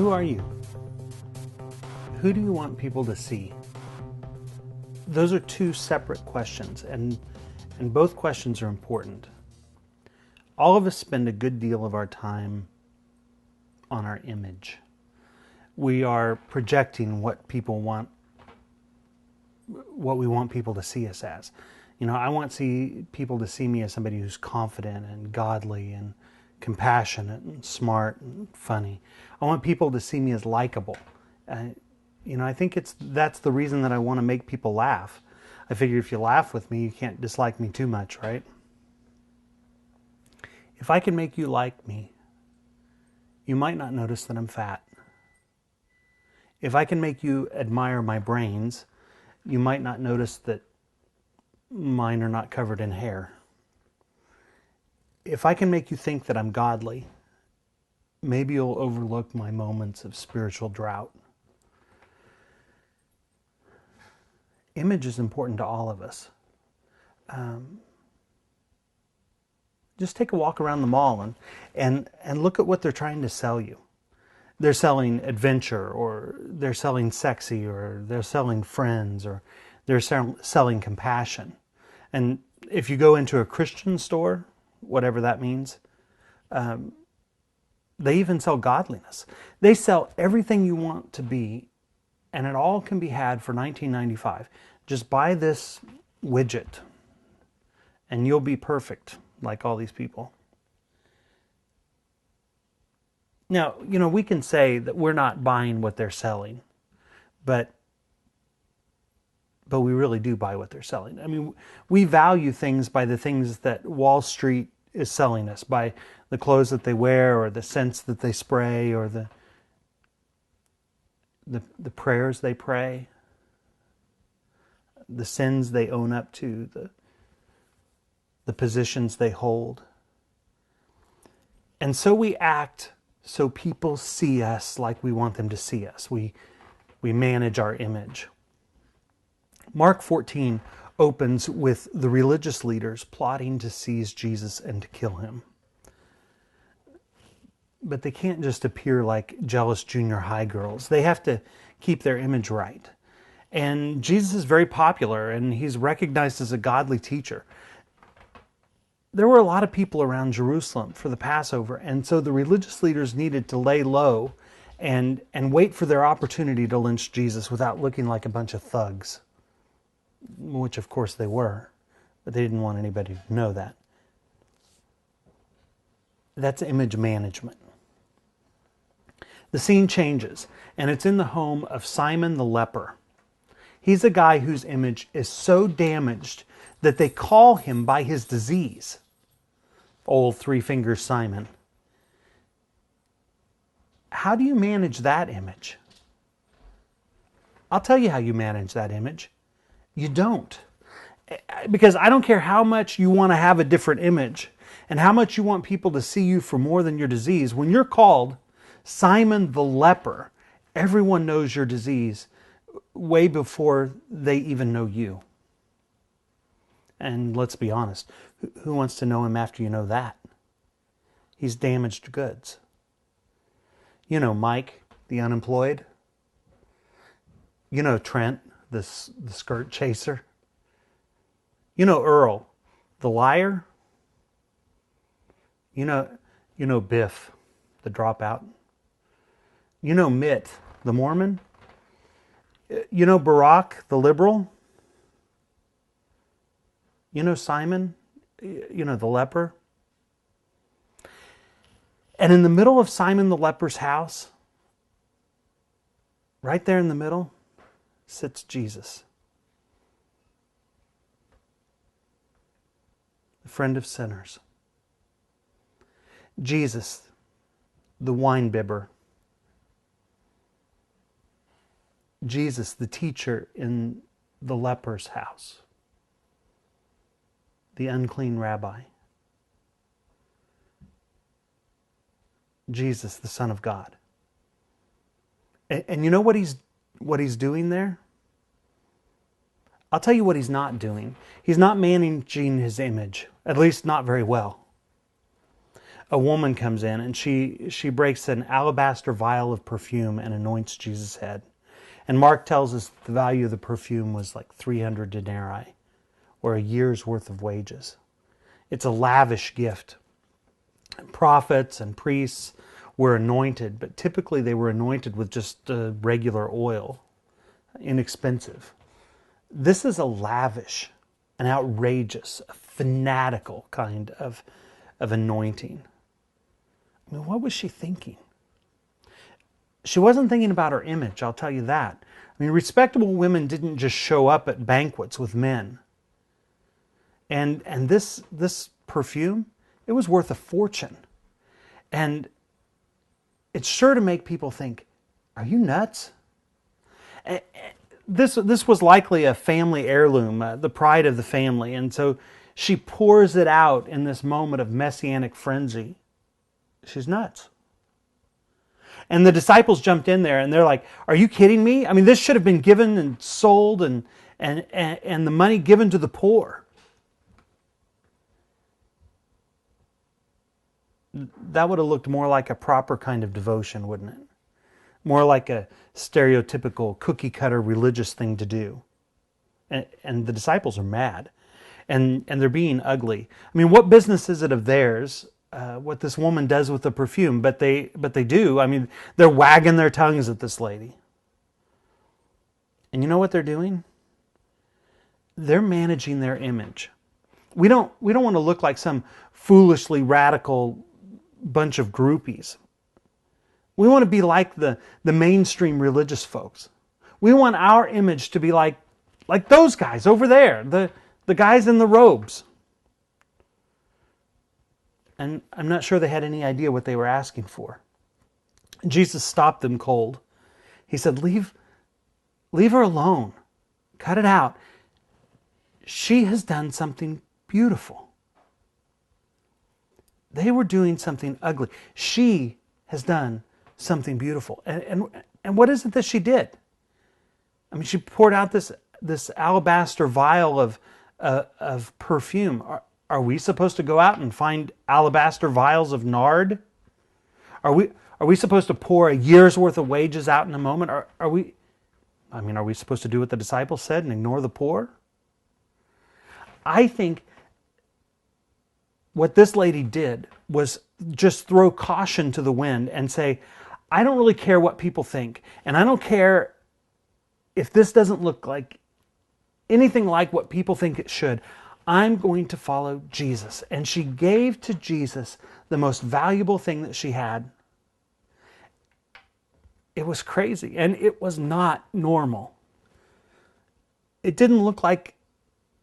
Who are you? Who do you want people to see? Those are two separate questions, and both questions are important. All of us spend a good deal of our time on our image. We are projecting what we want people to see us as. You know, I want people to see me as somebody who's confident and godly and compassionate and smart and funny. I want people to see me as likable. I think that's the reason that I want to make people laugh. I figure if you laugh with me, you can't dislike me too much, right? If I can make you like me, you might not notice that I'm fat. If I can make you admire my brains, you might not notice that mine are not covered in hair. If I can make you think that I'm godly, maybe you'll overlook my moments of spiritual drought. Image is important to all of us. Just take a walk around the mall and look at what they're trying to sell you. They're selling adventure, or they're selling sexy, or they're selling friends, or they're selling compassion. And if you go into a Christian store, whatever that means, they even sell godliness. They sell everything you want to be, and it all can be had for $19.95. Just buy this widget, and you'll be perfect, like all these people. Now, we can say that we're not buying what they're selling, but we really do buy what they're selling. I mean, we value things by the things that Wall Street is selling us, by the clothes that they wear, or the scents that they spray, or the prayers they pray, the sins they own up to, the positions they hold. And so we act so people see us like we want them to see us. We manage our image. Mark 14 opens with the religious leaders plotting to seize Jesus and to kill him. But they can't just appear like jealous junior high girls. They have to keep their image right. And Jesus is very popular, and he's recognized as a godly teacher. There were a lot of people around Jerusalem for the Passover, and so the religious leaders needed to lay low and wait for their opportunity to lynch Jesus without looking like a bunch of thugs, which of course they were, but they didn't want anybody to know that. That's image management. The scene changes, and it's in the home of Simon the leper. He's a guy whose image is so damaged that they call him by his disease. Old three-finger Simon. How do you manage that image? I'll tell you how you manage that image. You don't. Because I don't care how much you want to have a different image and how much you want people to see you for more than your disease. When you're called Simon the leper, everyone knows your disease way before they even know you. And let's be honest, who wants to know him after you know that? He's damaged goods. You know Mike, the unemployed. You know Trent, the skirt chaser. You know Earl, the liar. You know Biff, the dropout. You know Mitt, the Mormon. You know Barack, the liberal. You know Simon, the leper. And in the middle of Simon the leper's house, right there in the middle, sits Jesus, the friend of sinners. Jesus, the wine bibber. Jesus, the teacher in the leper's house. The unclean rabbi. Jesus, the Son of God. And you know what he's doing there? I'll tell you what he's not doing. He's not managing his image, at least not very well. a woman comes in and she breaks an alabaster vial of perfume and anoints Jesus' head. And Mark tells us the value of the perfume was like 300 denarii, or a year's worth of wages. It's a lavish gift. Prophets and priests were anointed, but typically they were anointed with just regular oil, inexpensive. This is a lavish, an outrageous, a fanatical kind of anointing. I mean, what was she thinking? She wasn't thinking about her image, I'll tell you that. I mean, respectable women didn't just show up at banquets with men. And this perfume, it was worth a fortune. And it's sure to make people think, are you nuts? This was likely a family heirloom, the pride of the family. And so she pours it out in this moment of messianic frenzy. She's nuts. And the disciples jumped in there and they're like, are you kidding me? I mean, this should have been given and sold and the money given to the poor. That would have looked more like a proper kind of devotion, wouldn't it? More like a stereotypical cookie cutter religious thing to do. And the disciples are mad. And they're being ugly. I mean, what business is it of theirs, what this woman does with the perfume? But they do. I mean, they're wagging their tongues at this lady. And you know what they're doing? They're managing their image. We don't want to look like some foolishly radical bunch of groupies. We want to be like the mainstream religious folks. We want our image to be like those guys over there, the guys in the robes. And I'm not sure they had any idea what they were asking for. Jesus stopped them cold. He said, leave her alone. Cut it out. She has done something beautiful. They were doing something ugly. She has done something beautiful. And what is it that she did? I mean, she poured out this alabaster vial of perfume. Are we supposed to go out and find alabaster vials of nard? Are we supposed to pour a year's worth of wages out in a moment? Are we supposed to do what the disciples said and ignore the poor? I think what this lady did was just throw caution to the wind and say, I don't really care what people think, and I don't care if this doesn't look like anything like what people think it should. I'm going to follow Jesus. And she gave to Jesus the most valuable thing that she had. It was crazy, and it was not normal. It didn't look like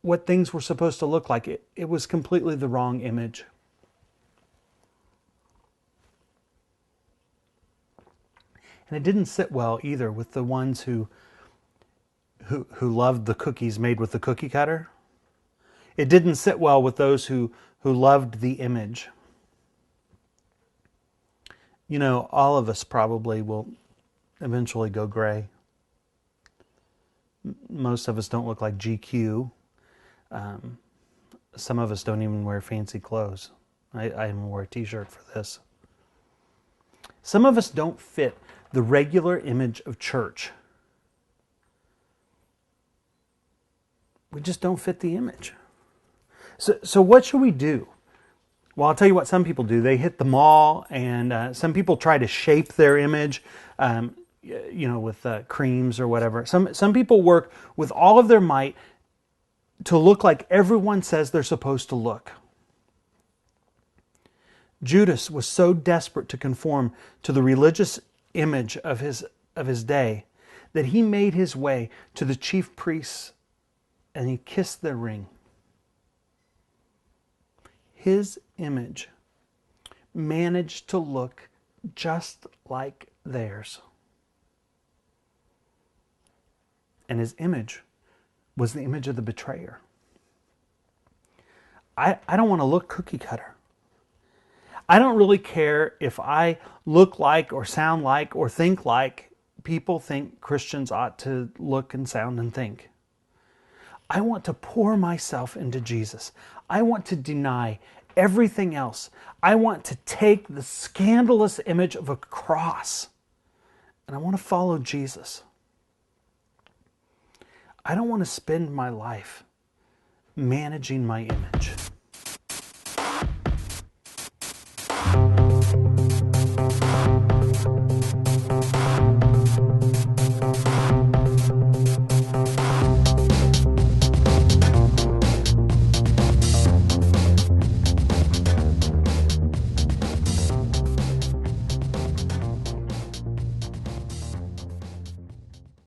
what things were supposed to look like. It was completely the wrong image. And it didn't sit well either with the ones who loved the cookies made with the cookie cutter. It didn't sit well with those who loved the image. You know, all of us probably will eventually go gray. Most of us don't look like GQ. Some of us don't even wear fancy clothes. I even wore a t-shirt for this. Some of us don't fit the regular image of church. We just don't fit the image. So what should we do? Well, I'll tell you what some people do. They hit the mall, and some people try to shape their image, with creams or whatever. Some people work with all of their might to look like everyone says they're supposed to look. Judas was so desperate to conform to the religious image of his day that he made his way to the chief priests and he kissed their ring. His image managed to look just like theirs. And his image was the image of the betrayer. I don't want to look cookie cutter. I don't really care if I look like or sound like or think like people think Christians ought to look and sound and think. I want to pour myself into Jesus. I want to deny everything else. I want to take the scandalous image of a cross and I want to follow Jesus. I don't want to spend my life managing my image.